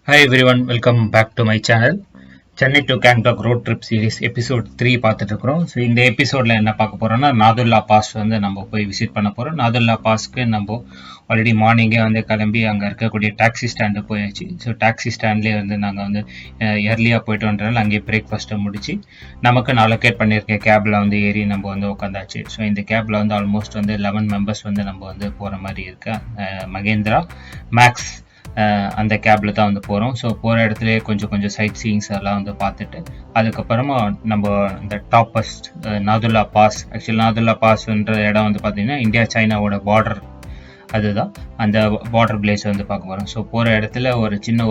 Hi everyone, welcome back to my channel. Chennai to Gangtok road trip series episode 3 பார்த்துட்டு இருக்கிறோம். So இந்த எபிசோடில் என்ன பார்க்க போகிறோம்னா நாதுல்லா பாஸ் வந்து நம்ம போய் விசிட் பண்ண போகிறோம். நாதுல்லா பாஸ்க்கு நம்ம ஆல்ரெடி மார்னிங்கே வந்து கிளம்பி அங்கே இருக்கக்கூடிய டாக்ஸி ஸ்டாண்டு போயாச்சு. ஸோ டாக்ஸி ஸ்டாண்ட்லேயே வந்து நாங்கள் வந்து இயர்லியாக போயிட்டு வந்தனால அங்கேயே பிரேக்ஃபாஸ்ட்டை முடிச்சு நமக்கு அலோகேட் பண்ணியிருக்க கேபில் வந்து ஏறி நம்ம வந்து உட்காந்தாச்சு. ஸோ இந்த கேபில் வந்து ஆல்மோஸ்ட் வந்து 11 மெம்பர்ஸ் வந்து நம்ம வந்து போகிற மாதிரி இருக்கு. மகேந்திரா மேக்ஸ் அந்த கேபில் தான் வந்து போகிறோம். ஸோ போகிற இடத்துலேயே கொஞ்சம் சைட் சீயிங்ஸ் எல்லாம் வந்து பார்த்துட்டு அதுக்கப்புறமா நம்ம இந்த toppest Nathu La pass, actually Nathu La பாஸ்ன்ற இடம் வந்து பார்த்திங்கன்னா இந்தியா சைனாவோட பார்டர், அதுதான் அந்த பார்டர் பிளேஸ் வந்து பார்க்க போகிறோம். ஸோ போகிற இடத்துல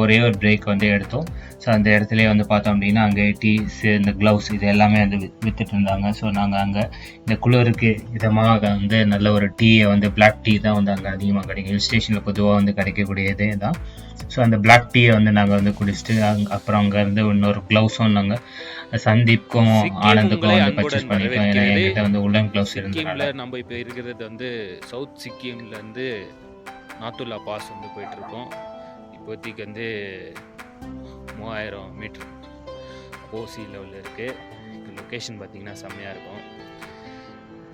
ஒரே ஒரு பிரேக் வந்து எடுத்தோம். ஸோ அந்த இடத்துலேயே வந்து பார்த்தோம் அப்படின்னா அங்கே டீஸ், இந்த க்ளவுஸ் இது எல்லாமே வந்து விற்றுட்டு இருந்தாங்க. ஸோ நாங்கள் அங்கே இந்த குளிருக்கு இதமாக வந்து நல்ல ஒரு டீயை வந்து பிளாக் டீ தான் வந்து அங்கே அதிகமாக கிடைக்கும். ஹில் ஸ்டேஷனில் பொதுவாக வந்து கிடைக்கக்கூடியதே தான். ஸோ அந்த பிளாக் டீயை வந்து நாங்கள் வந்து குடிச்சிட்டு அப்புறம் அங்கேருந்து இன்னொரு க்ளவுஸும் நாங்கள் சந்தீப்க்கும் ஆனந்துக்கும் வந்து பர்ச்சேஸ் பண்ணிட்டோம். ஏன்னா என்கிட்ட வந்து உள்ளன் க்ளவுஸ் இருந்ததுனால. நம்ம இப்போ இருக்கிறது வந்து சவுத் சிக்கிம்லேருந்து நாதுல்லா பாஸ் வந்து போயிட்டுருக்கோம். இப்போதைக்கு வந்து 3000 மீட்டர் ஓசி லெவலில் இருக்குது. லொக்கேஷன் பார்த்திங்கன்னா செம்மையாக இருக்கும்.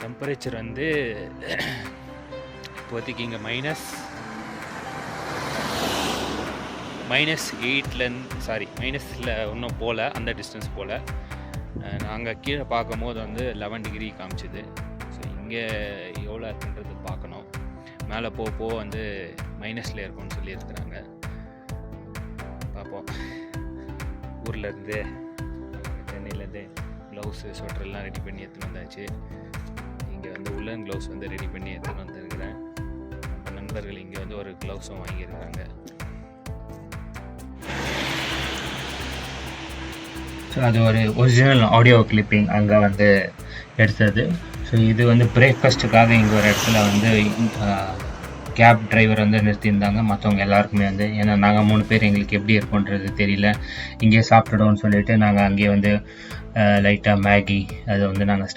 டெம்பரேச்சர் வந்து இப்போதைக்கு இங்கே மைனஸில் இன்னும் போகல, அந்த டிஸ்டன்ஸ் போல். நாங்கள் கீழே பார்க்கும் போது வந்து 11 டிகிரி காமிச்சிது. ஸோ இங்கே எவ்வளோ இருக்குன்றது பார்க்கணும். மேலே போக வந்து மைனஸில் இருக்கும்னு சொல்லியிருக்கிறாங்க. பார்ப்போம். ஊர்லேருந்து சென்னையிலேருந்து க்ளவுஸு ஸ்வெட்டர்லாம் ரெடி பண்ணி எடுத்துன்னு வந்தாச்சு. இங்கே வந்து உள்ளன் க்ளவுஸ் வந்து ரெடி பண்ணி எடுத்துன்னு வந்துருக்கிறேன். நம்ம நண்பர்கள் இங்கே வந்து ஒரு க்ளவுஸும் வாங்கியிருக்கிறாங்க. ஸோ அது ஒரு ஒரிஜினல் ஆடியோ கிளிப்பிங் அங்கே வந்து எடுத்தது. ஸோ இது வந்து பிரேக்ஃபாஸ்ட்டுக்காக இங்கே ஒரு இடத்துல வந்து கேப் டிரைவர் வந்து நிறுத்தியிருந்தாங்க. மற்றவங்க எல்லாருக்குமே வந்து, ஏன்னா நாங்கள் 3 பேர் எங்களுக்கு எப்படி இருக்குன்றது தெரியல, இங்கேயே சாப்பிட்டுடுவோம்னு சொல்லிட்டு நாங்கள் அங்கேயே வந்து லைட்டாக மேகி அதை வந்து நாங்கள்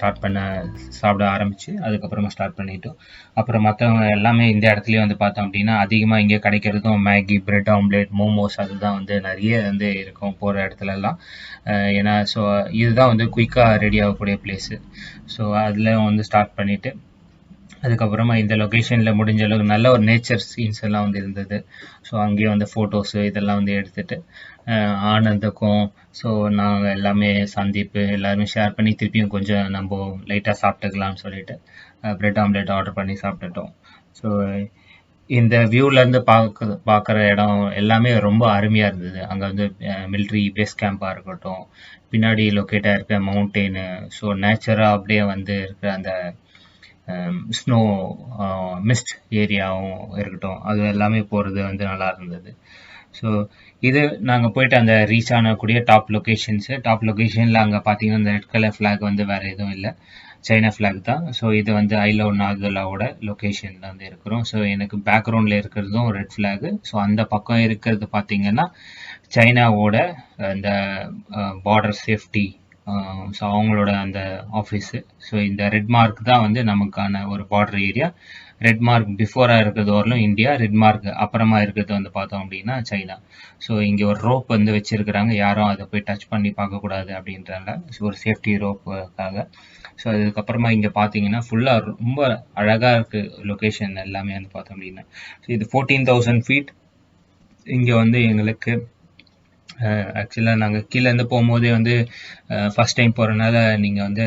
சாப்பிட ஆரம்பித்து அதுக்கப்புறமா ஸ்டார்ட் பண்ணிட்டோம். அப்புறம் மற்றவங்க எல்லாமே இந்த இடத்துலையே வந்து பார்த்தோம் அப்படின்னா அதிகமாக இங்கே கிடைக்கிறதும் மேகி, பிரெட் ஆம்லேட், மோமோஸ் அதுதான் வந்து நிறைய வந்து இருக்கும் போகிற இடத்துலலாம். ஏன்னா ஸோ இதுதான் வந்து குயிக்காக ரெடி ஆகக்கூடிய பிளேஸு. ஸோ அதில் வந்து ஸ்டார்ட் பண்ணிவிட்டு அதுக்கப்புறமா இந்த லொக்கேஷனில் முடிஞ்ச அளவுக்கு நல்ல ஒரு நேச்சர் சீன்ஸ் எல்லாம் வந்து இருந்தது. ஸோ அங்கேயே வந்து ஃபோட்டோஸு இதெல்லாம் வந்து எடுத்துகிட்டு ஆனந்துக்கும் ஸோ நாங்கள் எல்லாமே சந்தீப் எல்லாருமே ஷேர் பண்ணி திருப்பியும் கொஞ்சம் நம்ம லைட்டாக சாப்பிட்டுக்கலாம்னு சொல்லிட்டு பிரெட் ஆம்லேட் ஆர்டர் பண்ணி சாப்பிட்டுட்டோம். ஸோ இந்த வியூவிலேருந்து பார்க்குற இடம் எல்லாமே ரொம்ப அருமையாக இருந்தது. அங்கே வந்து மிலிட்ரி பேஸ் கேம்பாக இருக்கட்டும், பின்னாடி லொக்கேட்டாக இருக்க மவுண்டெயின், ஸோ நேச்சராக அப்படியே வந்து இருக்கிற அந்த ஸ்னோ மிஸ்ட் ஏரியாவும் இருக்கட்டும், அது எல்லாமே போகிறது வந்து நல்லா இருந்தது. ஸோ இது நாங்கள் போயிட்டு அந்த ரீச் ஆனக்கூடிய டாப் லொக்கேஷனில் அங்கே பார்த்தீங்கன்னா இந்த ரெட் கலர் ஃப்ளாக் வந்து வேறு எதுவும் இல்லை, சைனா ஃப்ளாக் தான். ஸோ இது வந்து ஐ லவ் நாதுல்லாவோட லொக்கேஷனில் வந்து இருக்கிறோம். ஸோ எனக்கு பேக்ரவுண்டில் இருக்கிறதும் ரெட் ஃப்ளாகு. ஸோ அந்த பக்கம் இருக்கிறது பார்த்தீங்கன்னா சைனாவோட இந்த பார்டர் சேஃப்டி, ஸோ அவங்களோட அந்த ஆஃபீஸு. ஸோ இந்த ரெட் மார்க் தான் வந்து நமக்கான ஒரு பார்டர் ஏரியா. ரெட் மார்க் பிஃபோராக இருக்கிறது வரலும் இந்தியா, ரெட் மார்க் அப்புறமா இருக்கிறது வந்து பார்த்தோம் அப்படின்னா சைனா. ஸோ இங்கே ஒரு ரோப் வந்து வச்சுருக்கிறாங்க, யாரும் அதை போய் டச் பண்ணி பார்க்கக்கூடாது அப்படின்றாங்க. ஸோ ஒரு சேஃப்டி ரோப்புக்காக. ஸோ அதுக்கப்புறமா இங்கே பார்த்தீங்கன்னா ஃபுல்லாக ரொம்ப அழகாக இருக்குது லொக்கேஷன் எல்லாமே வந்து பார்த்தோம் அப்படின்னா. ஸோ இது 14,000 ஃபீட். இங்கே வந்து எங்களுக்கு ஆக்சுவலாக நாங்கள் கீழேருந்து போகும்போதே வந்து ஃபஸ்ட் டைம் போகிறனால நீங்கள் வந்து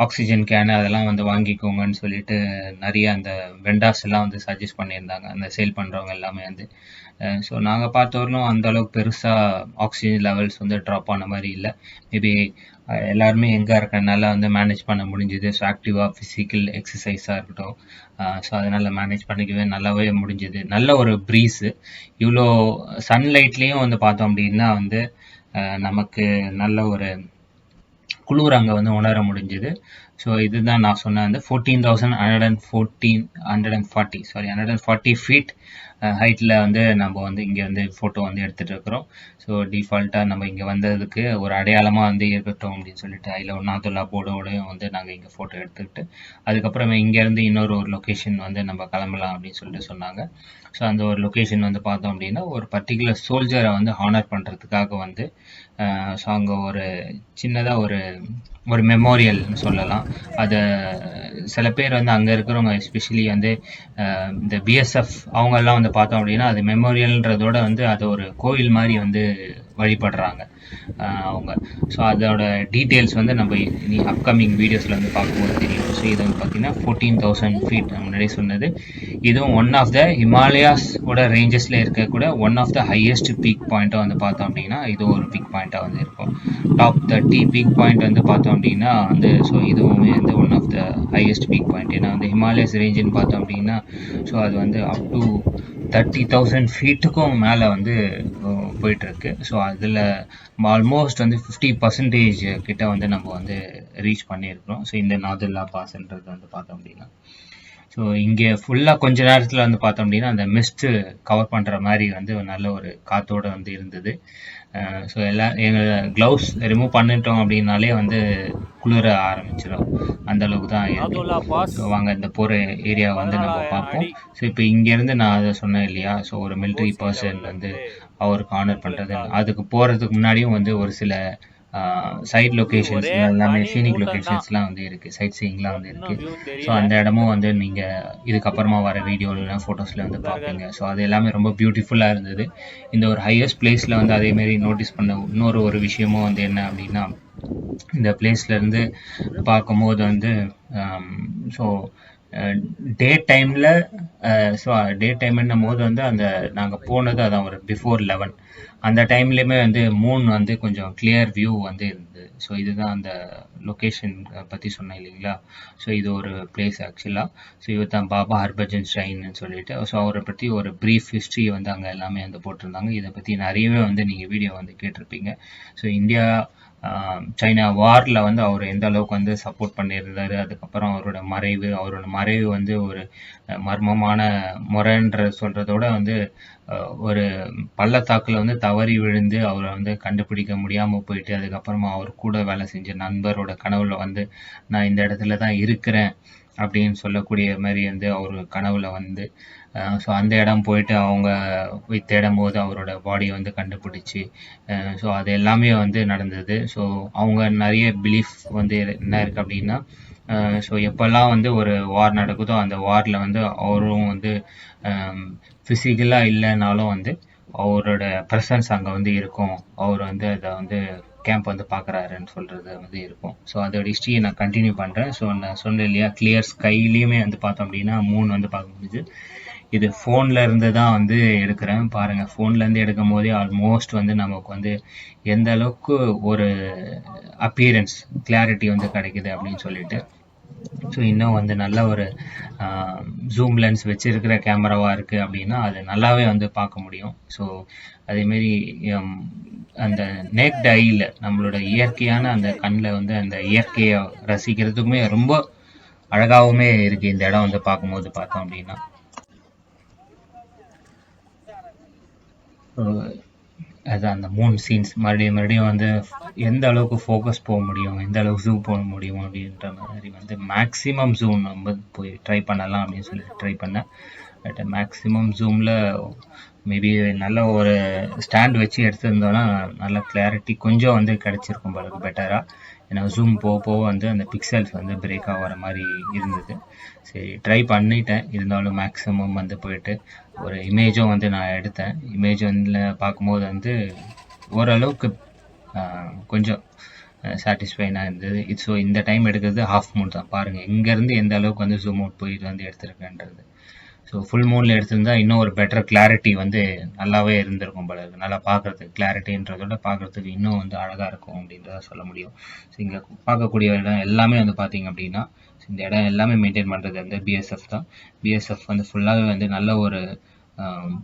ஆக்சிஜன் கேனு அதெல்லாம் வந்து வாங்கிக்கோங்கன்னு சொல்லிட்டு நிறைய அந்த வெண்டாஸ் எல்லாம் வந்து சஜஸ்ட் பண்ணியிருந்தாங்க, அந்த சேல் பண்ணுறவங்க எல்லாமே வந்து. ஸோ நாங்கள் பார்த்தவரையும் அந்தளவுக்கு பெருசாக ஆக்சிஜன் லெவல்ஸ் வந்து ட்ராப் ஆன மாதிரி இல்லை. மேபி எல்லாருமே எங்கே இருக்கிறனால வந்து மேனேஜ் பண்ண முடிஞ்சுது. ஸோ ஆக்டிவாக ஃபிசிக்கல் எக்ஸசைஸாக இருக்கட்டும், ஸோ அதனால் மேனேஜ் பண்ணிக்கவே நல்லாவே முடிஞ்சுது. நல்ல ஒரு ப்ரீஸு, இவ்வளோ சன்லைட்லேயும் வந்து பார்த்தோம் அப்படின்னா வந்து நமக்கு நல்ல ஒரு குளிர் அங்கே வந்து உணர முடிஞ்சுது. ஸோ இதுதான் நான் சொன்ன அந்த 140 ஃபீட் ஹைட்டில் வந்து நம்ம வந்து இங்கே வந்து ஃபோட்டோ வந்து எடுத்துகிட்டு இருக்கிறோம். ஸோ டிஃபால்ட்டாக நம்ம இங்கே வந்ததுக்கு ஒரு அடையாளமாக வந்து இருக்கட்டும் அப்படின்னு சொல்லிட்டு அதில் நாத்துல்லா போர்டோடையும் வந்து நாங்கள் இங்கே ஃபோட்டோ எடுத்துக்கிட்டு அதுக்கப்புறம் இங்கேருந்து இன்னொரு லொக்கேஷன் வந்து நம்ம கிளம்பலாம் அப்படின்னு சொல்லிட்டு சொன்னாங்க. ஸோ அந்த ஒரு லொக்கேஷன் வந்து பார்த்தோம் அப்படின்னா ஒரு பர்டிகுலர் சோல்ஜரை வந்து ஹானர் பண்ணுறதுக்காக வந்து ஸோ அங்கே ஒரு சின்னதாக ஒரு மெமோரியல்னு சொல்லலாம். அதை சில பேர் வந்து அங்கே இருக்கிறவங்க எஸ்பெஷலி வந்து இந்த பிஎஸ்எஃப் அவங்கெல்லாம் வந்து பார்த்தோம் அப்படின்னா அது மெமோரியல்ன்றதோட வந்து அது ஒரு கோயில் மாதிரி வந்து வழிபடுறாங்க அவங்க. ஸோ அதோட டீட்டெயில்ஸ் வந்து நம்ம இனி அப்கமிங் வீடியோஸில் வந்து பார்க்கும்போது தெரியும். ஸோ இது வந்து பார்த்தீங்கன்னா 14,000 ஃபீட் முன்னாடி சொன்னது. இதுவும் ஒன் ஆஃப் த ஹிமாலயாஸோட ரேஞ்சஸில் இருக்கக்கூட one of the highest peak பாயிண்ட்டை வந்து பார்த்தோம் அப்படின்னா இதுவும் ஒரு பீக் பாயிண்ட்டாக வந்து இருக்கும். டாப் 30 பீக் பாயிண்ட் வந்து பார்த்தோம் அப்படின்னா வந்து ஸோ இதுவுமே வந்து one of the highest peak point. ஏன்னா வந்து ஹிமாலயஸ் ரேஞ்சுன்னு பார்த்தோம் அப்படின்னா ஸோ அது வந்து அப் டு 30,000 ஃபீட்டுக்கும் மேலே வந்து போயிட்டுருக்கு. ஸோ அதில் ஆல்மோஸ்ட் வந்து 50% கிட்ட வந்து நம்ம வந்து ரீச் பண்ணியிருக்கிறோம். ஸோ இந்த நாதுல்லா பாஸ்ன்றது வந்து பார்த்தோம் அப்படின்னா ஸோ இங்கே ஃபுல்லாக கொஞ்ச நேரத்தில் வந்து பார்த்தோம் அப்படின்னா அந்த மிஸ்ட்டு கவர் பண்ணுற மாதிரி வந்து நல்ல ஒரு காற்றோடு வந்து இருந்தது. ஸோ எங்கள் க்ளவுஸ் ரிமூவ் பண்ணிட்டோம் அப்படின்னாலே வந்து குளிர ஆரம்பிச்சிடும், அந்த அளவுக்கு தான் இருக்கு. ஸோ வாங்க இந்த போகிற ஏரியா வந்து நம்ம பார்ப்போம். ஸோ இப்போ இங்கேருந்து நான் அதை சொன்னேன் இல்லையா, ஸோ ஒரு மிலிட்ரி பர்சன் வந்து அவருக்கு ஆனர் பண்ணுறது, அதுக்கு போகிறதுக்கு முன்னாடியும் வந்து ஒரு சில சைட் லொக்கேஷன்ஸ் எல்லாமே சீனிக் லொக்கேஷன்ஸ்லாம் வந்து இருக்குது, சைட் சீயிங்லாம் வந்து இருக்குது. ஸோ அந்த இடமும் வந்து நீங்கள் இதுக்கப்புறமா வர வீடியோலாம் ஃபோட்டோஸில் வந்து பார்ப்பீங்க. ஸோ அது எல்லாமே ரொம்ப பியூட்டிஃபுல்லாக இருந்தது. இந்த ஒரு ஹையஸ்ட் பிளேஸில் வந்து அதேமாரி நோட்டீஸ் பண்ண இன்னொரு விஷயமும் வந்து என்ன அப்படின்னா இந்த பிளேஸ்லேருந்து பார்க்கும்போது வந்து ஸோ டே டைமில் ஸோ டே டைம்னும் போது வந்து அந்த நாங்கள் போனது அதான் ஒரு பிஃபோர் 11 அந்த டைம்லேயுமே வந்து மூன் வந்து கொஞ்சம் கிளியர் வியூ வந்து இருந்தது. ஸோ இதுதான் அந்த லொக்கேஷன் பற்றி சொன்னேன் இல்லைங்களா. ஸோ இது ஒரு பிளேஸ் ஆக்சுவலாக. ஸோ இவர் தான் பாபா ஹர்பஜன் ஷ்ரைன்னு சொல்லிட்டு ஸோ அவரை பற்றி ஒரு ப்ரீஃப் ஹிஸ்ட்ரி வந்து அங்கே எல்லாமே வந்து போட்டிருந்தாங்க. இதை பற்றி நிறையவே வந்து நீங்கள் வீடியோ வந்து கேட்டிருப்பீங்க. ஸோ இந்தியா சைனா வாரில் வந்து அவர் எந்த அளவுக்கு வந்து சப்போர்ட் பண்ணியிருந்தார், அதுக்கப்புறம் அவரோட மறைவு வந்து ஒரு மர்மமான முறைன்ற சொல்கிறதோட வந்து ஒரு பள்ளத்தாக்கில் வந்து தவறி விழுந்து அவரை வந்து கண்டுபிடிக்க முடியாமல் போயிட்டு அதுக்கப்புறமா அவர் கூட வேலை செஞ்ச நண்பரோட கனவுல வந்து நான் இந்த இடத்துல தான் இருக்கிறேன் அப்படின்னு சொல்லக்கூடிய மாதிரி வந்து அவர் கனவுல வந்து ஸோ அந்த இடம் போயிட்டு அவங்க போய் தேடும் போது அவரோட பாடியை வந்து கண்டுபிடிச்சி ஸோ அது எல்லாமே வந்து நடந்தது. ஸோ அவங்க நிறைய பிலீஃப் வந்து என்ன இருக்குது அப்படின்னா ஸோ எப்போல்லாம் வந்து ஒரு வார் நடக்குதோ அந்த வாரில் வந்து அவரும் வந்து ஃபிசிக்கலாக இல்லைனாலும் வந்து அவரோட ப்ரெசன்ஸ் அங்கே வந்து இருக்கும், அவர் வந்து அதை வந்து கேம்ப் வந்து பார்க்குறாருன்னு சொல்கிறது வந்து இருக்கும். ஸோ அதோட ஹிஸ்ட்ரியை நான் கண்டினியூ பண்ணுறேன். ஸோ நான் சொன்னேன் இல்லையா, கிளியர் ஸ்கைலேயுமே வந்து பார்த்தோம் அப்படின்னா மூன் வந்து பார்க்க முடியுது. இது ஃபோனில் இருந்து தான் வந்து எடுக்கிறேன் பாருங்கள். ஃபோன்லேருந்து எடுக்கும் போதே ஆல்மோஸ்ட் வந்து நமக்கு வந்து எந்த அளவுக்கு ஒரு அப்பியரன்ஸ் கிளாரிட்டி வந்து கிடைக்குது அப்படின்னு சொல்லிட்டு. ஸோ இன்னும் வந்து நல்ல ஒரு ஜூம் லென்ஸ் வச்சுருக்கிற கேமராவாக இருக்குது அப்படின்னா அது நல்லாவே வந்து பார்க்க முடியும். ஸோ அதேமாரி அந்த நேக்ட் ஐயில் நம்மளோட இயற்கையான அந்த கண்ணில் வந்து அந்த இயற்கையை ரசிக்கிறதுக்குமே ரொம்ப அழகாகவுமே இருக்குது இந்த இடம் வந்து பார்க்கும்போது பார்த்தோம் அப்படின்னா. அது அந்த மூன் சீன்ஸ் மறுபடியும் வந்து எந்த அளவுக்கு ஃபோக்கஸ் போக முடியும், எந்த அளவுக்கு ஜூம் போக முடியும் அப்படின்ற மாதிரி வந்து மேக்ஸிமம் ஜூம் நம்ம போய் ட்ரை பண்ணலாம் அப்படின்னு சொல்லி ட்ரை பண்ணேன். பட் மேக்ஸிமம் ஜூமில் மேபி நல்ல ஒரு ஸ்டாண்ட் வச்சு எடுத்திருந்தோன்னா நல்ல கிளாரிட்டி கொஞ்சம் வந்து கிடச்சிருக்கும் போல பெட்டராக. ஏன்னா ஜூம் போக வந்து அந்த பிக்சல்ஸ் வந்து பிரேக் ஆகிற மாதிரி இருந்தது. சரி ட்ரை பண்ணிட்டேன், இருந்தாலும் மேக்ஸிமம் வந்து போயிட்டு ஒரு இமேஜும் வந்து நான் எடுத்தேன். இமேஜ் வந்து பார்க்கும்போது வந்து ஓரளவுக்கு கொஞ்சம் சாட்டிஸ்ஃபைனாக இருந்தது. ஸோ இந்த டைம் எடுக்கிறது ஹாஃப் மூன் தான் பாருங்கள், இங்கேருந்து எந்த அளவுக்கு வந்து ஜூம் அவுட் போயிட்டு வந்து எடுத்துருக்கேன்றது. ஸோ ஃபுல் மூனில் எடுத்திருந்தா இன்னும் ஒரு பெட்டர் கிளாரிட்டி வந்து நல்லாவே இருந்திருக்கும் போல இருக்குது. நல்லா பார்க்குறதுக்கு கிளாரிட்டின்றதோட பார்க்குறதுக்கு இன்னும் வந்து அழகாக இருக்கும் அப்படின்றத சொல்ல முடியும். ஸோ இங்கே பார்க்கக்கூடிய இடம் எல்லாமே வந்து பார்த்திங்க அப்படின்னா இந்த இடம் எல்லாமே மெயின்டைன் பண்ணுறது வந்து பிஎஸ்எஃப் தான். பிஎஸ்எஃப் வந்து ஃபுல்லாகவே வந்து நல்ல ஒரு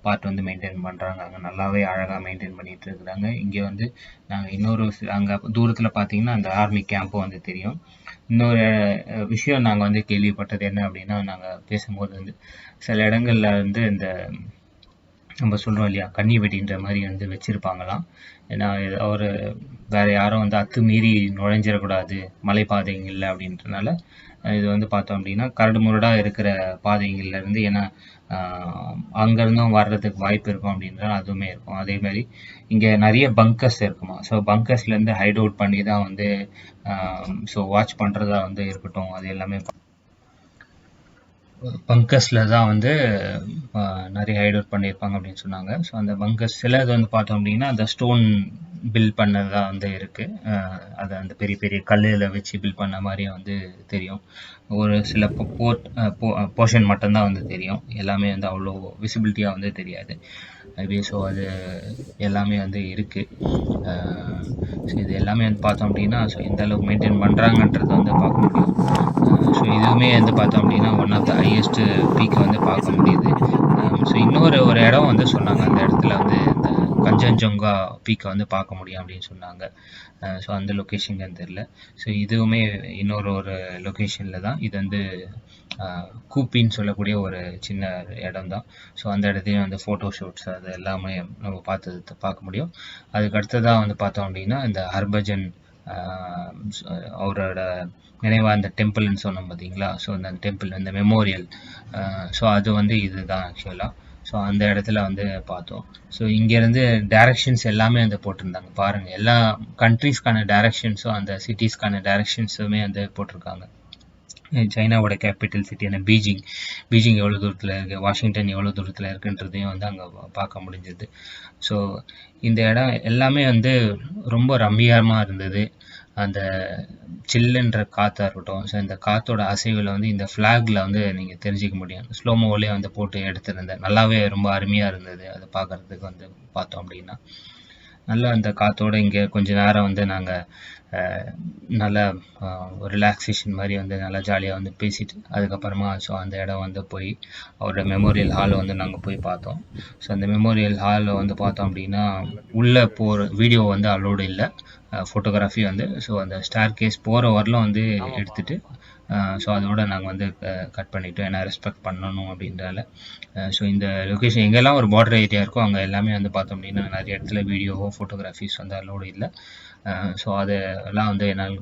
பார்ட் வந்து மெயின்டைன் பண்ணுறாங்க. அங்கே நல்லாவே அழகாக மெயின்டைன் பண்ணிகிட்டு இருக்கிறாங்க. இங்கே வந்து நாங்கள் இன்னொரு அங்கே தூரத்தில் பார்த்தீங்கன்னா அந்த ஆர்மி கேம்பும் வந்து தெரியும். இன்னொரு விஷயம் நாங்கள் வந்து கேள்விப்பட்டது என்ன அப்படின்னா, நாங்கள் பேசும்போது வந்து சில இடங்களில் வந்து இந்த நம்ம சொல்கிறோம் இல்லையா, கன்னி வெடின்ற மாதிரி வந்து வச்சுருப்பாங்களாம். ஏன்னா ஒரு வேறு யாரும் வந்து அத்துமீறி நுழைஞ்சிடக்கூடாது மலைப்பாதைங்களில் அப்படின்றனால இது வந்து பார்த்தோம் அப்படின்னா கரடு முரடாக இருக்கிற பாதைகள்லேருந்து, ஏன்னா அங்கேருந்தும் வர்றதுக்கு வாய்ப்பு இருக்கும் அப்படின்றால் அதுவுமே இருக்கும். அதே மாதிரி இங்கே நிறைய பங்கர்ஸ் இருக்குமா. ஸோ பங்கர்ஸ்லேருந்து ஹைட் அவுட் பண்ணி தான் வந்து ஸோ வாட்ச் பண்ணுறதா வந்து இருக்கட்டும், அது எல்லாமே பங்கர்ஸில் தான் வந்து நிறைய ஹைட் அவுட் பண்ணியிருப்பாங்க அப்படின்னு சொன்னாங்க. ஸோ அந்த பங்கர்ஸ் சிலது வந்து பார்த்தோம் அப்படின்னா அந்த ஸ்டோன் பில்ட் பண்ணதாக வந்து இருக்குது. அதை அந்த பெரிய பெரிய கல்லில் வச்சு பில்ட் பண்ண மாதிரியே வந்து தெரியும். ஒரு சில போர்ஷன் மட்டும்தான் வந்து தெரியும். எல்லாமே வந்து அவ்வளோ விசிபிலிட்டியாக வந்து தெரியாது. ஸோ அது எல்லாமே வந்து இருக்குது. ஸோ இது எல்லாமே வந்து பார்த்தோம் அப்படின்னா ஸோ எந்த அளவுக்கு மெயின்டைன் பண்ணுறாங்கன்றதை வந்து பார்க்க முடியும். ஸோ இதுவுமே வந்து பார்த்தோம் அப்படின்னா ஒன் ஆஃப் த ஹையஸ்ட் பீக்கை வந்து பார்க்க முடியுது. ஸோ இன்னொரு இடம் வந்து சொன்னாங்க, அந்த இடத்துல வந்து இந்த கஞ்சன்ஜங்கா பீக்கை வந்து பார்க்க முடியும் அப்படின்னு சொன்னாங்க. ஸோ அந்த லொக்கேஷனுக்கு தெரியல. ஸோ இதுவுமே இன்னொரு லொக்கேஷனில் தான். இது வந்து கூப்பின்னு சொல்லக்கூடிய ஒரு சின்ன இடம் தான். ஸோ அந்த இடத்தையும் வந்து ஃபோட்டோ ஷூட்ஸ் அது எல்லாமே நம்ம பார்க்க முடியும். அதுக்கு அடுத்ததாக வந்து பார்த்தோம் அப்படின்னா இந்த ஹர்பஜன் அவரோட நினைவாக அந்த டெம்பிள்னு சொன்னோம் பார்த்தீங்களா. ஸோ அந்த டெம்பிள் அந்த மெமோரியல், ஸோ அது வந்து இதுதான் ஆக்சுவலாக. ஸோ அந்த இடத்துல வந்து பார்த்தோம். ஸோ இங்கேருந்து டைரக்ஷன்ஸ் எல்லாமே வந்து போட்டிருந்தாங்க பாருங்கள். எல்லா கண்ட்ரீஸ்க்கான டைரக்ஷன்ஸும் அந்த சிட்டிஸ்க்கான டைரக்ஷன்ஸுமே வந்து போட்டிருக்காங்க. சைனாவோட கேபிட்டல் சிட்டியான பீஜிங் எவ்வளோ தூரத்தில் இருக்குது, வாஷிங்டன் எவ்வளோ தூரத்தில் இருக்குன்றதையும் வந்து அங்கே பார்க்க முடிஞ்சது. ஸோ இந்த இடம் எல்லாமே வந்து ரொம்ப ரம்மியமாக இருந்தது. அந்த சில்லுன்ற காற்றா இருக்கட்டும், ஸோ இந்த காற்றோட அசைவில் வந்து இந்த ஃப்ளாகில் வந்து நீங்கள் தெரிஞ்சிக்க முடியும். ஸ்லோமோவிலே வந்து போட்டு எடுத்திருந்தேன். நல்லாவே ரொம்ப அருமையாக இருந்தது அதை பார்க்குறதுக்கு வந்து பார்த்தோம் அப்படின்னா. நல்லா அந்த காற்றோட இங்கே கொஞ்ச நேரம் வந்து நாங்கள் நல்லா ரிலாக்ஸேஷன் மாதிரி வந்து நல்லா ஜாலியாக வந்து பேசிட்டு அதுக்கப்புறமா ஸோ அந்த இடம் வந்து போய் அவரோட மெமோரியல் ஹாலை வந்து நாங்கள் போய் பார்த்தோம். ஸோ அந்த மெமோரியல் ஹாலில் வந்து பார்த்தோம் அப்படின்னா உள்ளே போகிற வீடியோ வந்து அலோடு இல்லை, ஃபோட்டோகிராஃபி வந்து. ஸோ அந்த ஸ்டார் கேஸ் போகிற வரலும் வந்து எடுத்துகிட்டு ஸோ அதோட நாங்கள் வந்து கட் பண்ணிவிட்டோம், ஏன்னா ரெஸ்பெக்ட் பண்ணணும் அப்படின்றதால. ஸோ இந்த லொக்கேஷன் எங்கெல்லாம் ஒரு பார்டர் ஏரியா இருக்கோ அங்கே எல்லாமே வந்து பார்த்தோம் அப்படின்னா நிறைய இடத்துல வீடியோவோ ஃபோட்டோகிராஃபிஸ் வந்து அலோடு இல்லை. ஸோ அதெல்லாம் வந்து என்னால்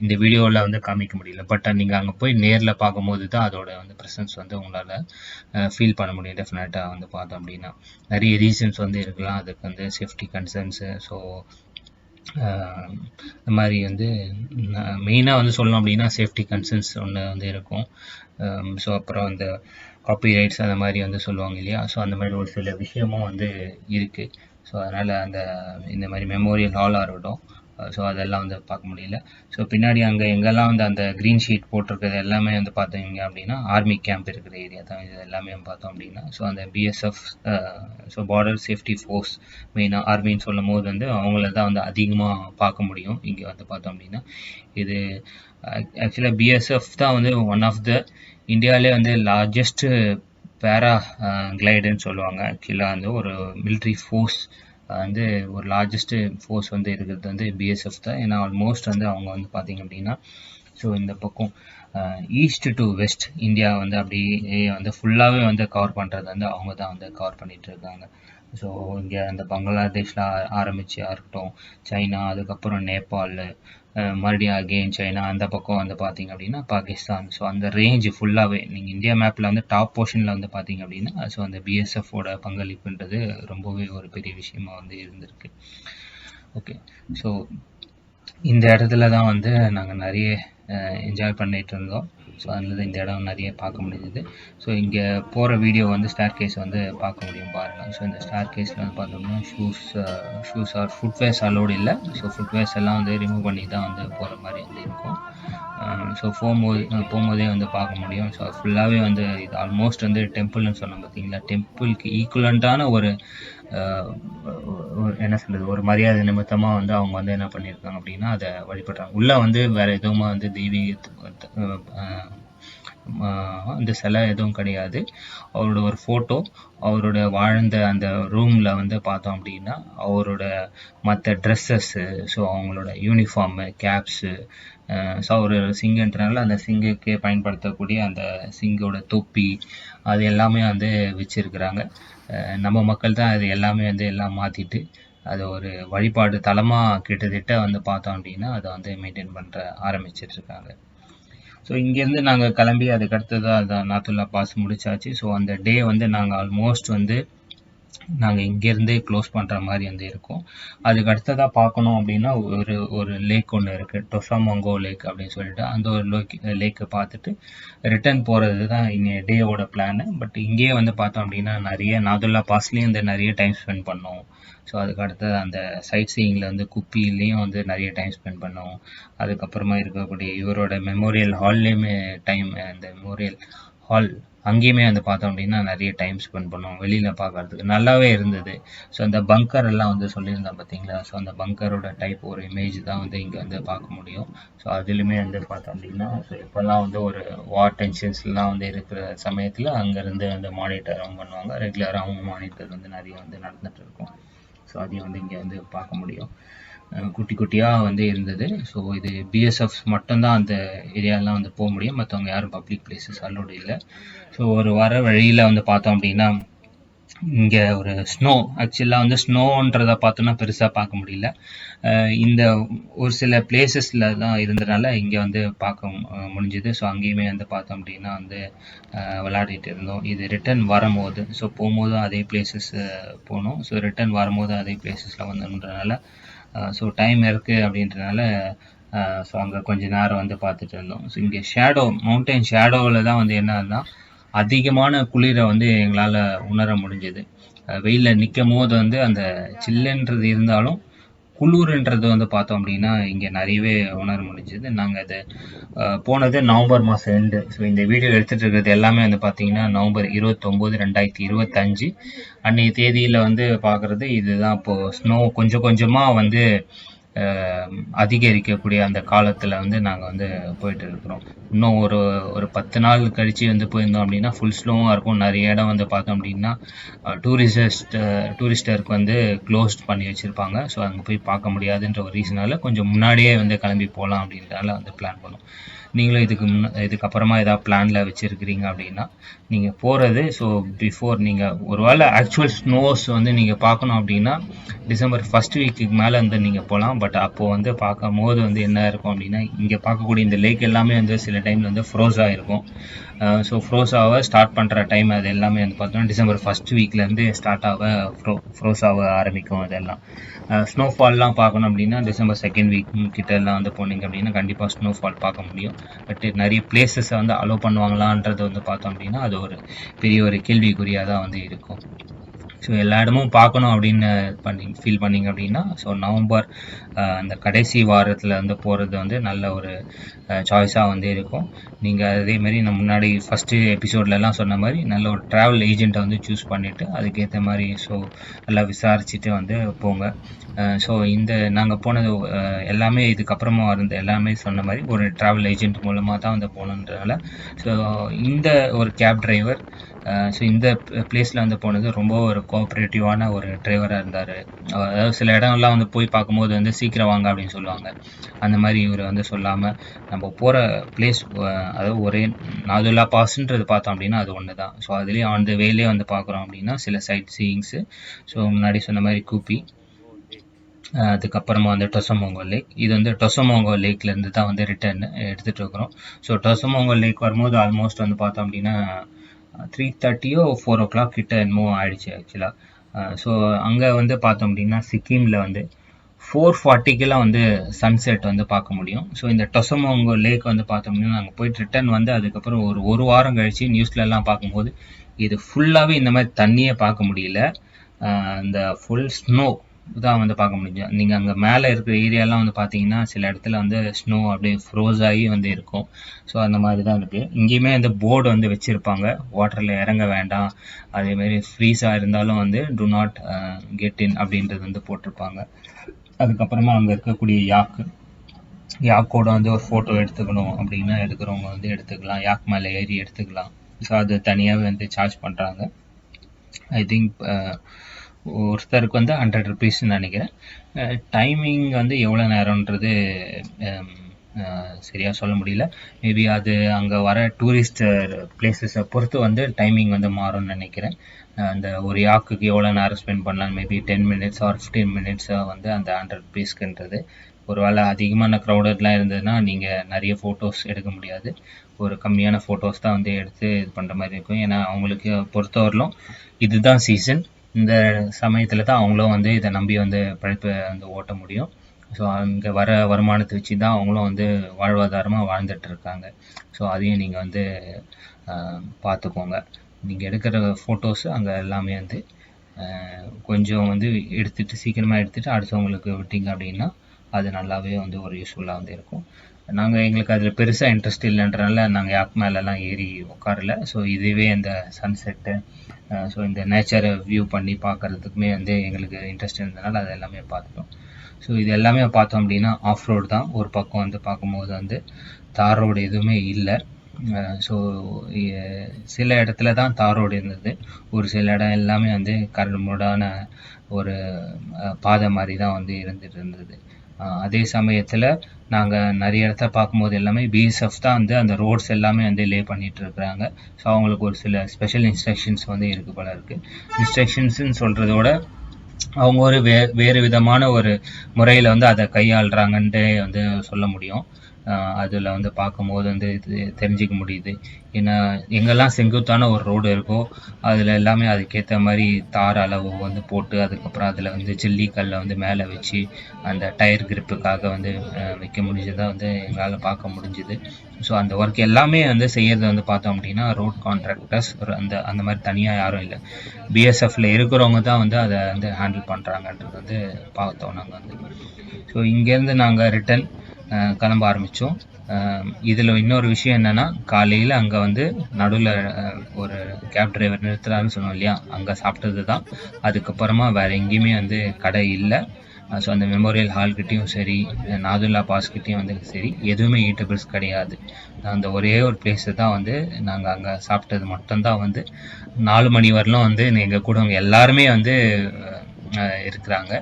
இந்த வீடியோவில் வந்து காமிக்க முடியல. பட் நீங்கள் அங்கே போய் நேரில் பார்க்கும்போது தான் அதோட வந்து ப்ரெசன்ஸ் வந்து உங்களால் ஃபீல் பண்ண முடியும். டெஃபினட்டாக வந்து பார்த்தோம் அப்படின்னா நிறைய ரீசன்ஸ் வந்து இருக்கலாம். அதுக்கு வந்து சேஃப்டி கன்சர்ன்ஸு, ஸோ இந்த மாதிரி வந்து மெயினாக வந்து சொல்லணும் அப்படின்னா சேஃப்டி கன்சர்ன்ஸ் ஒன்று வந்து இருக்கும். ஸோ அப்புறம் அந்த காப்பிரைட்ஸ் அந்த மாதிரி வந்து சொல்லுவாங்க இல்லையா. ஸோ அந்த மாதிரி ஒரு சில விஷயமும் வந்து இருக்குது. ஸோ அதனால் இந்த மாதிரி மெமோரியல் ஹாலாக இருக்கட்டும், ஸோ அதெல்லாம் வந்து பார்க்க முடியல. ஸோ பின்னாடி அங்கே எங்கெல்லாம் வந்து அந்த க்ரீன் ஷீட் போட்டிருக்கிறது எல்லாமே வந்து பார்த்தீங்க அப்படின்னா ஆர்மி கேம்ப் இருக்கிற ஏரியா தான் இது எல்லாமே பார்த்தோம் அப்படின்னா. ஸோ அந்த BSF, so border safety force, மெயினாக ஆர்மின்னு சொல்லும் போது வந்து அவங்கள தான் வந்து அதிகமாக பார்க்க முடியும் இங்கே வந்து பார்த்தோம் அப்படின்னா. இது ஆக்சுவலாக பிஎஸ்எஃப் தான் வந்து ஒன் ஆஃப் த இந்தியாவிலே வந்து லார்ஜஸ்ட்டு பேரா கிளைடுன்னு சொல்லுவாங்க. ஆக்சுவலாக வந்து ஒரு மிலிட்ரி ஃபோர்ஸ் வந்து ஒரு லார்ஜஸ்ட்டு ஃபோர்ஸ் வந்து இருக்கிறது வந்து பிஎஸ்எஃப் தான். ஏன்னா ஆல்மோஸ்ட் வந்து அவங்க வந்து பார்த்திங்க அப்படின்னா ஸோ இந்த பக்கம் ஈஸ்ட் டு வெஸ்ட் இந்தியா வந்து அப்படியே வந்து ஃபுல்லாகவே வந்து கவர் பண்ணுறது வந்து அவங்க தான் வந்து கவர் பண்ணிகிட்டு இருக்காங்க. ஸோ இங்கே அந்த பங்களாதேஷில் ஆரம்பிச்சா இருக்கட்டும், சைனா, அதுக்கப்புறம் நேபாள், மறுபடியும் அகெயின் சைனா, அந்த பக்கம் வந்து பார்த்திங்க அப்படின்னா பாகிஸ்தான். ஸோ அந்த ரேஞ்சு ஃபுல்லாகவே நீங்கள் இந்தியா மேப்பில் வந்து டாப் போர்ஷனில் வந்து பார்த்திங்க அப்படின்னா ஸோ அந்த பிஎஸ்எஃபோட பங்களிப்புன்றது ரொம்பவே ஒரு பெரிய விஷயமா வந்து இருந்திருக்கு. ஓகே, ஸோ இந்த இடத்துல தான் வந்து நாங்கள் நிறைய என்ஜாய் பண்ணிகிட்டு இருந்தோம். ஸோ அதில் இந்த இடம் நிறைய பார்க்க முடியுது. ஸோ இங்கே போகிற வீடியோ வந்து ஸ்டார் கேஸ் வந்து பார்க்க முடியும் பாருங்கள். ஸோ இந்த ஸ்டார் கேஸில் வந்து பார்த்தோம்னா ஷூஸ் ஆர் ஃபுட்வேர்ஸ் அலோடு இல்லை. ஸோ ஃபுட்வேர்ஸ் எல்லாம் வந்து ரிமூவ் பண்ணி தான் வந்து போகிற மாதிரி வந்து இருக்கும். ஸோ போகும்போதே வந்து பார்க்க முடியும். ஸோ ஃபுல்லாகவே வந்து இது ஆல்மோஸ்ட் வந்து டெம்பிள்னு சொன்னோம் பார்த்தீங்களா, டெம்பிளுக்கு ஈக்குவலண்ட்டான ஒரு என்ன சொல்கிறது, ஒரு மரியாதை நிமித்தமாக வந்து அவங்க வந்து என்ன பண்ணியிருக்காங்க அப்படின்னா அதை வழிபடுறாங்க. உள்ளே வந்து வேறு எதுவுமா வந்து தெய்வீக அந்த சிலை எதுவும் கிடையாது. அவரோட ஒரு ஃபோட்டோ, அவரோட வாழ்ந்த அந்த ரூமில் வந்து பார்த்தோம் அப்படின்னா அவரோட மற்ற ட்ரெஸ்ஸஸ்ஸு, ஸோ அவங்களோட யூனிஃபார்மு, கேப்ஸு, ஸோ அவர் சிங்கன்றனால அந்த சிங்குக்கு பயன்படுத்தக்கூடிய அந்த சிங்கோட தொப்பி, அது எல்லாமே வந்து வச்சுருக்குறாங்க. நம்ம மக்கள் தான் அது எல்லாமே வந்து எல்லாம் மாற்றிட்டு அது ஒரு வழிபாடு தலமாக கிட்டத்தட்ட வந்து பார்த்தோம் அப்படின்னா அதை வந்து மெயின்டைன் பண்ணுற ஆரம்பிச்சிட்ருக்காங்க. ஸோ இங்கேருந்து நாங்கள் கிளம்பி அதுக்கு அடுத்ததாக அந்த நாத்துல்லா பாஸ் முடிச்சாச்சு. ஸோ அந்த டே வந்து நாங்கள் ஆல்மோஸ்ட் வந்து நாங்கள் இங்கேருந்தே க்ளோஸ் பண்ணுற மாதிரி வந்து இருக்கும். அதுக்கு அடுத்ததாக பார்க்கணும் அப்படின்னா ஒரு லேக் ஒன்று இருக்குது, டொசாமோங்கோ லேக் அப்படின்னு சொல்லிட்டு. அந்த ஒரு லேக்கை பார்த்துட்டு ரிட்டர்ன் போகிறது தான் இங்கே டேவோட பிளானு. பட் இங்கேயே வந்து பார்த்தோம் அப்படின்னா நிறைய நாதுல்லா பாஸ்லேயும் வந்து நிறைய டைம் ஸ்பெண்ட் பண்ணோம். ஸோ அதுக்கு அடுத்தது அந்த சைட் சீயிங்கில் வந்து குப்பிலையும் வந்து நிறைய டைம் ஸ்பெண்ட் பண்ணோம். அதுக்கப்புறமா இருக்கக்கூடிய இவரோட மெமோரியல் ஹால்லேயுமே அந்த மெமோரியல் ஹால் அங்கேயுமே வந்து பார்த்தோம் அப்படின்னா நிறைய டைம் ஸ்பெண்ட் பண்ணோம். வெளியில் பார்க்கறதுக்கு நல்லாவே இருந்தது. ஸோ அந்த பங்கர் எல்லாம் வந்து சொல்லியிருந்தேன் பார்த்தீங்களா, ஸோ அந்த பங்கரோட டைப் ஒரு இமேஜ் தான் வந்து இங்கே வந்து பார்க்க முடியும். ஸோ அதுலேயுமே வந்து பார்த்தோம் அப்படின்னா ஸோ இப்போல்லாம் வந்து ஒரு வார் டென்ஷன்ஸ்லாம் வந்து இருக்கிற சமயத்தில் அங்கேருந்து வந்து மானிட்டரும் பண்ணுவாங்க. ரெகுலராகவும் மானிட்டர் வந்து நிறைய வந்து நடந்துகிட்டு இருக்கும். ஸோ அதையும் வந்து இங்கே வந்து பார்க்க முடியும். குட்டி குட்டியாக வந்து இருந்தது. ஸோ இது பிஎஸ்எஃப் மட்டும்தான் அந்த ஏரியாலாம் வந்து போக முடியும், மற்றவங்க யாரும் பப்ளிக் பிளேஸஸ் அலோடு இல்லை. ஸோ ஒரு வர வழியில் வந்து பார்த்தோம் அப்படின்னா இங்கே ஒரு ஸ்னோ, ஆக்சுவலாக வந்து ஸ்னோன்றதை பார்த்தோன்னா பெருசாக பார்க்க முடியல. இந்த ஒரு சில பிளேசஸில் தான் இருந்ததுனால இங்கே வந்து பார்க்க முடிஞ்சுது. ஸோ அங்கேயுமே வந்து பார்த்தோம் அப்படின்னா வந்து விளையாடிட்டு இருந்தோம். இது ரிட்டர்ன் வரும்போது, ஸோ போகும்போதும் அதே பிளேசஸ் போனோம். ஸோ ரிட்டர்ன் வரும்போது அதே பிளேசஸில் வந்தோன்றனால ஸோ டைம் இருக்குது அப்படின்றனால ஸோ அங்கே கொஞ்சம் நேரம் வந்து பார்த்துட்டு இருந்தோம். ஸோ இங்கே மவுண்டைன் ஷேடோவில் தான் வந்து என்னன்னா அதிகமான குளிரை வந்து எங்களால் உணர முடிஞ்சது. வெயிலில் நிற்கும் போது வந்து அந்த சில்லுன்றது இருந்தாலும் குளிர்ன்றது வந்து பார்த்தோம் அப்படின்னா இங்கே நிறையவே உணர முடிஞ்சது. நாங்கள் அது போனது நவம்பர் மாதம் எண்டு. ஸோ இந்த வீடியோ எடுத்துகிட்டு இருக்கிறது எல்லாமே வந்து பார்த்தீங்கன்னா நவம்பர் 29, 2025 அன்றைய தேதியில் வந்து பார்க்குறது இதுதான். இப்போது ஸ்னோ கொஞ்சம் கொஞ்சமாக வந்து அதிகரிக்கக்கூடிய அந்த காலத்தில் வந்து நாங்கள் வந்து போயிட்டு இருக்கிறோம். இன்னும் ஒரு 10 நாள் கழித்து வந்து போயிருந்தோம் அப்படின்னா ஃபுல் ஸ்னோவாக இருக்கும். நிறைய இடம் வந்து பார்த்தோம் அப்படின்னா டூரிஸ்டருக்கு வந்து க்ளோஸ்ட் பண்ணி வச்சுருப்பாங்க. ஸோ அங்கே போய் பார்க்க முடியாதுன்ற ஒரு ரீசனால் கொஞ்சம் முன்னாடியே வந்து கிளம்பி போகலாம் அப்படின்றனால வந்து பிளான் பண்ணோம். நீங்களும் இதுக்கப்புறமா ஏதாவது பிளானில் வச்சுருக்கிறீங்க அப்படின்னா நீங்கள் போகிறது, ஸோ பிஃபோர் நீங்கள் ஒருவேளை ஆக்சுவல் ஸ்னோஸ் வந்து நீங்கள் பார்க்கணும் அப்படின்னா டிசம்பர் ஃபஸ்ட் வீக்குக்கு மேலே வந்து நீங்கள் போகலாம். பட் அப்போது வந்து பார்க்கும் போது வந்து என்ன இருக்கும் அப்படின்னா இங்கே பார்க்கக்கூடிய இந்த லேக் எல்லாமே வந்து சில டைமில் வந்து ஃப்ரோஸாக இருக்கும். ஸோ ஃப்ரோஸாக ஸ்டார்ட் பண்ணுற டைம் அது எல்லாமே வந்து பார்த்தோம்னா டிசம்பர் ஃபஸ்ட் வீக்லேருந்து ஸ்டார்ட் ஃப்ரோஸாக ஆரம்பிக்கும். அதெல்லாம் ஸ்னோஃபால்லாம் பார்க்கணும் அப்படின்னா டிசம்பர் செகண்ட் வீக் கிட்டெல்லாம் வந்து போனீங்க அப்படின்னா கண்டிப்பாக ஸ்னோஃபால் பார்க்க முடியும். பட் நிறைய பிளேசஸை வந்து அலோவ் பண்ணுவாங்களான்றது வந்து பார்த்தோம் அப்படின்னா அது ஒரு பெரிய ஒரு கேள்விக்குறியாக தான் வந்து இருக்கும். ஸோ எல்லா இடமும் பார்க்கணும் அப்படின்னு ஃபீல் பண்ணிங்க அப்படின்னா ஸோ நவம்பர் அந்த கடைசி வாரத்தில் வந்து போகிறது வந்து நல்ல ஒரு சாய்ஸாக வந்து இருக்கும். நீங்கள் அதேமாதிரி நான் முன்னாடி ஃபஸ்ட்டு எபிசோட்லலாம் சொன்ன மாதிரி நல்ல ஒரு ட்ராவல் ஏஜெண்ட்டை வந்து சூஸ் பண்ணிவிட்டு அதுக்கேற்ற மாதிரி ஸோ நல்லா விசாரிச்சுட்டு வந்து போங்க. ஸோ நாங்கள் போனது எல்லாமே இதுக்கப்புறமா இருந்த எல்லாமே சொன்ன மாதிரி ஒரு ட்ராவல் ஏஜெண்ட் மூலமாக தான் வந்து போகணுன்றனால ஸோ இந்த ஒரு கேப் டிரைவர் ஸோ இந்த பிளேஸில் வந்து போனது ரொம்ப ஒரு கோஆப்ரேட்டிவான ஒரு டிரைவராக இருந்தார். அதாவது சில இடம்லாம் வந்து போய் பார்க்கும்போது வந்து சீக்கிரம் வாங்க அப்படின்னு சொல்லுவாங்க. அந்த மாதிரி இவர் வந்து சொல்லாமல் நம்ம போகிற பிளேஸ் அதாவது ஒரே நாதுல்லா பாஸ்ன்றது பார்த்தோம் அப்படின்னா அது ஒன்று தான். ஸோ அதுலேயே அந்த வேலையே வந்து பார்க்குறோம் அப்படின்னா சில சைட் சீயிங்ஸு, ஸோ முன்னாடி சொன்ன மாதிரி கூப்பி, அதுக்கப்புறமா வந்து டொசமோங்கோ லேக். இது வந்து டொசமோங்கோ லேக்லேருந்து தான் வந்து ரிட்டர்ன் எடுத்துகிட்டு இருக்கிறோம். ஸோ டொசமோங்கோ லேக் வரும்போது ஆல்மோஸ்ட் வந்து பார்த்தோம் அப்படின்னா 3:30 or 4 o'clock கிட்ட என்னமோ ஆயிடுச்சு ஆக்சுவலாக. ஸோ அங்கே வந்து பார்த்தோம் அப்படின்னா சிக்கிமில் வந்து 4:40 வந்து சன்செட் வந்து பார்க்க முடியும். ஸோ இந்த டொசமோங்கோ லேக் வந்து பார்த்தோம் அப்படின்னா நாங்கள் போயிட்டு ரிட்டர்ன் வந்து அதுக்கப்புறம் ஒரு வாரம் கழித்து நியூஸ்லலாம் பார்க்கும்போது இது ஃபுல்லாகவே இந்த மாதிரி தண்ணியே பார்க்க முடியல. இந்த ஃபுல் ஸ்னோ தான் வந்து பார்க்க முடியும். நீங்கள் அங்கே மேலே இருக்கிற ஏரியாலாம் வந்து பார்த்தீங்கன்னா சில இடத்துல வந்து ஸ்னோ அப்படியே ஃப்ரோஸ் ஆகி வந்து இருக்கும். ஸோ அந்த மாதிரி தான் இருக்குது. இங்கேயுமே அந்த போர்டு வந்து வச்சுருப்பாங்க, வாட்டரில் இறங்க வேண்டாம், அதேமாரி ஃப்ரீஸாக இருந்தாலும் வந்து டு நாட் கெட் இன் அப்படின்றது வந்து போட்டிருப்பாங்க. அதுக்கப்புறமா அங்கே இருக்கக்கூடிய யாக்கு யாக்கோட வந்து ஒரு ஃபோட்டோ எடுத்துக்கணும் அப்படின்னா எடுக்கிறவங்க வந்து எடுத்துக்கலாம், யாக் மேலே ஏறி எடுத்துக்கலாம். ஸோ அது தனியாகவே வந்து சார்ஜ் பண்ணுறாங்க. ஐ திங்க் ஒருத்தருக்கு வந்து 100 ருபீஸ்ன்னு நினைக்கிறேன். டைமிங் வந்து எவ்வளோ நேரம்ன்றது சரியாக சொல்ல முடியல. மேபி அது அங்கே வர டூரிஸ்ட் பிளேசஸை பொறுத்து வந்து டைமிங் வந்து மாறும்னு நினைக்கிறேன். அந்த ஒரு யாக்குக்கு எவ்வளோ நேரம் ஸ்பெண்ட் பண்ணலாம், மேபி 10 minutes ஆர் 15 minutes வந்து அந்த 100 ருபீஸ்க்குன்றது. ஒரு வேளை அதிகமான க்ரௌடட்லாம் இருந்ததுன்னா நீங்கள் நிறைய ஃபோட்டோஸ் எடுக்க முடியாது, ஒரு கம்மியான ஃபோட்டோஸ் தான் வந்து எடுத்து இது பண்ணுற மாதிரி இருக்கும். ஏன்னா அவங்களுக்கு பொறுத்தவரையிலும் இதுதான் சீசன், இந்த சமயத்தில் தான் அவங்களும் வந்து இதை நம்பி வந்து பழைப்பை வந்து ஓட்ட முடியும். ஸோ அங்கே வர வருமானத்தை வச்சு தான் அவங்களும் வந்து வாழ்வாதாரமாக வாழ்ந்துட்டுருக்காங்க. ஸோ அதையும் நீங்கள் வந்து பார்த்துக்கோங்க. நீங்கள் எடுக்கிற ஃபோட்டோஸு அங்கே எல்லாமே வந்து கொஞ்சம் வந்து எடுத்துகிட்டு சீக்கிரமாக எடுத்துகிட்டு அடுத்தவங்களுக்கு விட்டீங்க அப்படின்னா அது நல்லாவே வந்து ஒரு யூஸ்ஃபுல்லாக வந்து இருக்கும். எங்களுக்கு அதில் பெருசாக இன்ட்ரெஸ்ட் இல்லைன்றனால நாங்கள் யாக் மேலெலாம் ஏறி உட்காரல. ஸோ இதுவே இந்த சன்செட்டு, ஸோ இந்த நேச்சரை வியூ பண்ணி பார்க்குறதுக்குமே வந்து எங்களுக்கு இன்ட்ரெஸ்ட் இருந்ததுனால அது எல்லாமே பார்த்துட்டோம். ஸோ இது எல்லாமே பார்த்தோம் அப்படின்னா ஆஃப் ரோடு தான். ஒரு பக்கம் வந்து பார்க்கும்போது வந்து தார் ரோடு எதுவுமே இல்லை. ஸோ சில இடத்துல தான் தார் ரோடு இருந்தது, ஒரு சில இடம் எல்லாமே வந்து கரடுமுரடான ஒரு பாதை மாதிரி தான் வந்து இருந்துட்டு இருந்தது. அதே சமயத்தில் நாங்கள் நிறைய இடத்த பார்க்கும்போது எல்லாமே பிஎஸ்எஃப் தான் வந்து அந்த ரோட்ஸ் எல்லாமே வந்து லே பண்ணிகிட்டு இருக்கிறாங்க. ஸோ அவங்களுக்கு ஒரு சில ஸ்பெஷல் இன்ஸ்ட்ரக்ஷன்ஸ் வந்து இருக்குது போல இருக்குது. இன்ஸ்ட்ரக்ஷன்ஸுன்னு சொல்கிறதோட அவங்க ஒரு வேறு விதமான ஒரு முறையில் வந்து அதை கையாளுறாங்கன்ட்டு வந்து சொல்ல முடியும். அதில் வந்து பார்க்கும்போது வந்து இது தெரிஞ்சிக்க முடியுது. ஏன்னா எங்கெல்லாம் செங்குத்தான ஒரு ரோடு இருக்கோ அதில் எல்லாமே அதுக்கேற்ற மாதிரி தார் அளவு வந்து போட்டு அதுக்கப்புறம் அதில் வந்து ஜல்லிக்கல்லை வந்து மேலே வச்சு அந்த டயர் கிரிப்புக்காக வந்து வைக்க முடிஞ்சதாக வந்து எங்களால் பார்க்க முடிஞ்சுது. ஸோ அந்த ஒர்க் எல்லாமே வந்து செய்யறது வந்து பார்த்தோம் அப்படின்னா ரோட் கான்ட்ராக்டர்ஸ் அந்த மாதிரி தனியாக யாரும் இல்லை, பிஎஸ்எஃப்ல இருக்கிறவங்க தான் வந்து அதை வந்து ஹேண்டில் பண்ணுறாங்கன்றது வந்து பார்த்தோம் நாங்கள் வந்து. ஸோ இங்கேருந்து நாங்கள் ரிட்டன் கிளம்ப ஆரம்பித்தோம். இதில் இன்னொரு விஷயம் என்னென்னா, காலையில் அங்கே வந்து நடுவில் ஒரு கேப் டிரைவர் நிறுத்துறாருன்னு சொன்னோம் இல்லையா, அங்கே சாப்பிட்டது தான். அதுக்கப்புறமா வேறு எங்கேயுமே வந்து கடை இல்லை. ஸோ அந்த மெமோரியல் ஹால்கிட்டையும் சரி நாதுல்லா பாஸ்கிட்டையும் வந்து சரி எதுவுமே ஈட்டபிள்ஸ் கிடையாது. அந்த ஒரே ஒரு பிளேஸு தான் வந்து நாங்கள் அங்கே சாப்பிட்டது மட்டும்தான் வந்து 4 மணி வரலும் வந்து எங்கள் கூட அவங்க எல்லாருமே வந்து இருக்கிறாங்க.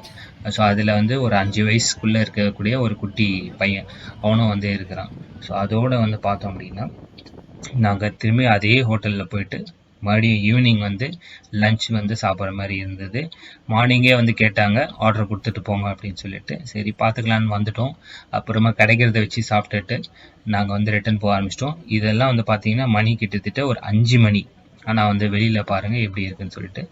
ஸோ அதில் வந்து ஒரு 5 வயசுக்குள்ளே இருக்கக்கூடிய ஒரு குட்டி பையன் அவனும் வந்து இருக்கிறான். ஸோ அதோடு வந்து பார்த்தோம் அப்படின்னா நாங்கள் திரும்பி அதே ஹோட்டலில் போயிட்டு மறுபடியும் ஈவினிங் வந்து லஞ்ச் வந்து சாப்பிட்ற மாதிரி இருந்தது. மார்னிங்கே வந்து கேட்டாங்க ஆர்டர் கொடுத்துட்டு போங்க அப்படின்னு சொல்லிட்டு, சரி பார்த்துக்கலான்னு வந்துட்டோம். அப்புறமா கிடைக்கிறத வச்சு சாப்பிட்டுட்டு நாங்கள் வந்து ரிட்டர்ன் போக ஆரம்பிச்சிட்டோம். இதெல்லாம் வந்து பார்த்தீங்கன்னா மணி கிட்டத்தட்ட ஒரு 5 மணி. ஆனால் வந்து வெளியில் பாருங்கள் எப்படி இருக்குன்னு சொல்லிட்டு.